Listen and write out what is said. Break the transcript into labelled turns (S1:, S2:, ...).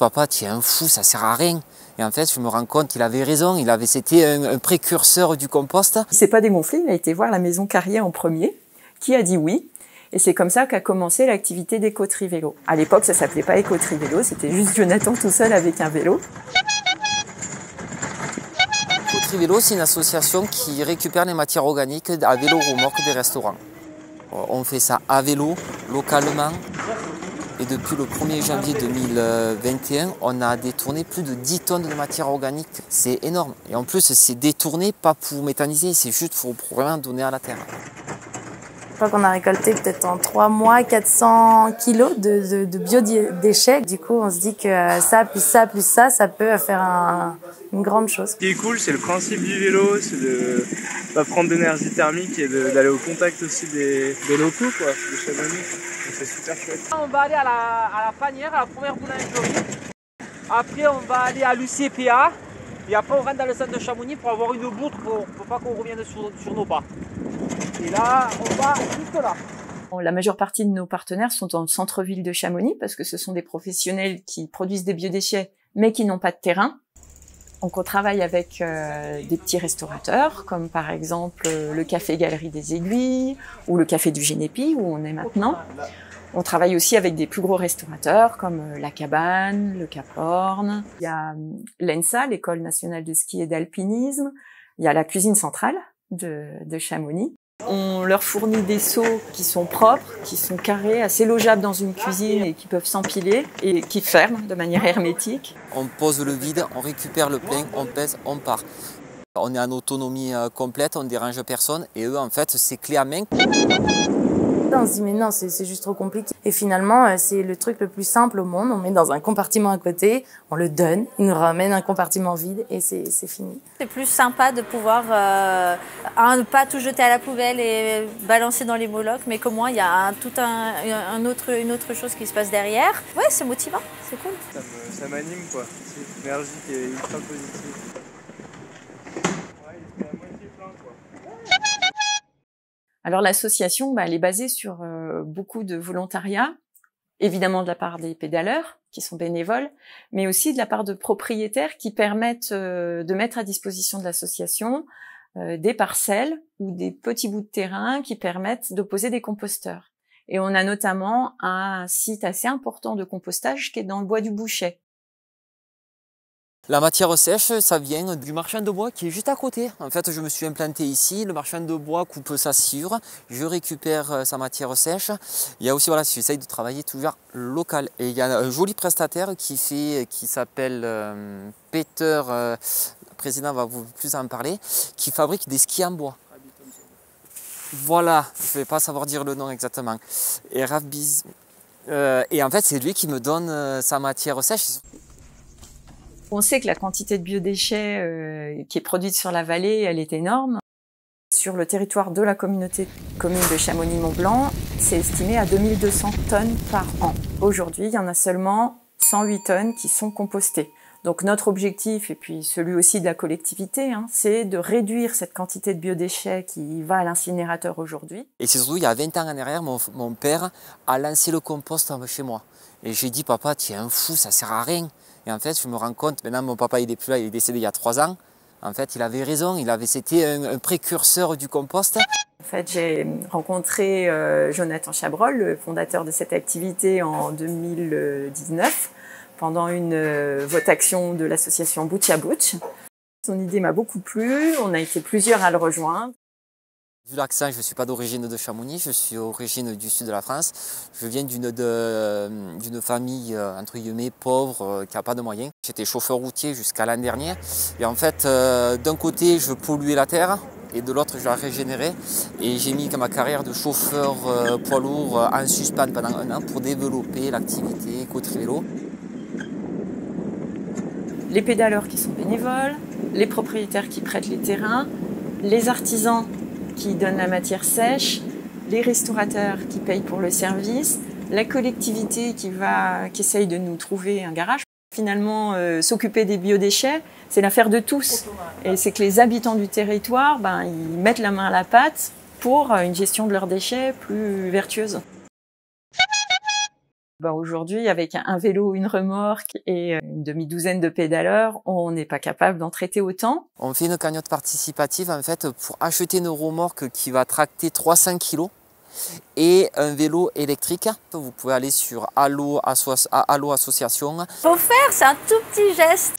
S1: papa, tu es un fou, ça sert à rien. Et en fait, je me rends compte qu'il avait raison, c'était un précurseur du compost.
S2: Il s'est pas dégonflé, il a été voir la maison Carrier en premier, qui a dit oui. Et c'est comme ça qu'a commencé l'activité d'Éco-Tri-Vélo. À l'époque, ça s'appelait pas Éco-Tri-Vélo, c'était juste Jonathan tout seul avec un vélo.
S1: Éco-Tri-Vélo, c'est une association qui récupère les matières organiques à vélo remorque des restaurants. On fait ça à vélo, localement. Et depuis le 1er janvier 2021, on a détourné plus de 10 tonnes de matière organique. C'est énorme. Et en plus, c'est détourné pas pour méthaniser, c'est juste pour vraiment donner à la terre.
S3: Je crois qu'on a récolté peut-être en 3 mois 400 kilos de biodéchets. Du coup, on se dit que ça, plus ça, plus ça peut faire une grande chose.
S4: Ce qui est cool, c'est le principe du vélo, c'est de pas prendre d'énergie thermique et d'aller au contact aussi des locaux, quoi, de Chamonix. C'est super chouette.
S5: On va aller à la Panière, à la première boulangerie. Après, on va aller à l'UCPA. Et après, on rentre dans le centre de Chamonix pour avoir une bourre pour pas qu'on revienne sur nos pas. Et là, on va juste là.
S2: La majeure partie de nos partenaires sont dans le centre-ville de Chamonix parce que ce sont des professionnels qui produisent des biodéchets mais qui n'ont pas de terrain. Donc on travaille avec des petits restaurateurs comme par exemple le Café Galerie des Aiguilles ou le Café du Génépi où on est maintenant. On travaille aussi avec des plus gros restaurateurs comme La Cabane, le Cap Horn. Il y a l'ENSA, l'École nationale de ski et d'alpinisme. Il y a la cuisine centrale de Chamonix. On leur fournit des seaux qui sont propres, qui sont carrés, assez logeables dans une cuisine et qui peuvent s'empiler et qui ferment de manière hermétique.
S1: On pose le vide, on récupère le plein, on pèse, on part. On est en autonomie complète, on ne dérange personne et eux en fait c'est clé à main.
S3: On se dit mais non, c'est juste trop compliqué. Et finalement, c'est le truc le plus simple au monde. On met dans un compartiment à côté, on le donne, il nous ramène un compartiment vide et c'est fini.
S6: C'est plus sympa de pouvoir ne pas tout jeter à la poubelle et balancer dans les molocs, mais qu'au moins il y a une autre chose qui se passe derrière. Ouais, c'est motivant, c'est cool.
S4: Ça m'anime quoi, c'est une énergie qui est ultra positive. Ouais, il est à moitié plein quoi.
S2: Alors l'association, elle est basée sur beaucoup de volontariat, évidemment de la part des pédaleurs qui sont bénévoles, mais aussi de la part de propriétaires qui permettent de mettre à disposition de l'association des parcelles ou des petits bouts de terrain qui permettent de poser des composteurs. Et on a notamment un site assez important de compostage qui est dans le bois du Bouchet.
S1: La matière sèche, ça vient du marchand de bois qui est juste à côté. En fait, je me suis implanté ici, le marchand de bois coupe sa sciure, je récupère sa matière sèche. Il y a aussi, voilà, j'essaye de travailler toujours local. Et il y a un joli prestataire qui s'appelle Peter, le président va vous plus en parler, qui fabrique des skis en bois. Voilà, je ne vais pas savoir dire le nom exactement. Et en fait, c'est lui qui me donne sa matière sèche.
S2: On sait que la quantité de biodéchets qui est produite sur la vallée, elle est énorme. Sur le territoire de la communauté commune de Chamonix-Mont-Blanc, c'est estimé à 2200 tonnes par an. Aujourd'hui, il y en a seulement 108 tonnes qui sont compostées. Donc notre objectif, et puis celui aussi de la collectivité, c'est de réduire cette quantité de biodéchets qui va à l'incinérateur aujourd'hui.
S1: Et c'est surtout, il y a 20 ans en arrière, mon père a lancé le compost chez moi. Et j'ai dit, papa, tu es un fou, ça sert à rien. Et en fait, je me rends compte, maintenant mon papa il est plus là, il est décédé il y a 3 ans. En fait, il avait raison, c'était un précurseur du compost.
S2: En fait, j'ai rencontré Jonathan Chabrol, le fondateur de cette activité en 2019, pendant une votation de l'association Butch à Butch. Son idée m'a beaucoup plu, on a été plusieurs à le rejoindre.
S1: Vu l'accent, je ne suis pas d'origine de Chamonix, je suis d'origine du sud de la France. Je viens d'une famille, entre guillemets, pauvre, qui n'a pas de moyens. J'étais chauffeur routier jusqu'à l'an dernier. Et en fait, d'un côté, je polluais la terre et de l'autre, je la régénérais. Et j'ai mis ma carrière de chauffeur poids lourd en suspens pendant 1 an pour développer l'activité Éco-Tri-Vélo.
S2: Les pédaleurs qui sont bénévoles, les propriétaires qui prêtent les terrains, les artisans qui donnent la matière sèche, les restaurateurs qui payent pour le service, la collectivité qui essaye de nous trouver un garage. Finalement, s'occuper des biodéchets, c'est l'affaire de tous. Et c'est que les habitants du territoire, ils mettent la main à la pâte pour une gestion de leurs déchets plus vertueuse. Aujourd'hui, avec un vélo, une remorque et une demi-douzaine de pédaleurs, on n'est pas capable d'en traiter autant.
S1: On fait une cagnotte participative en fait pour acheter une remorque qui va tracter 300 kg et un vélo électrique. Vous pouvez aller sur Allo Association.
S6: Faut faire, c'est un tout petit geste.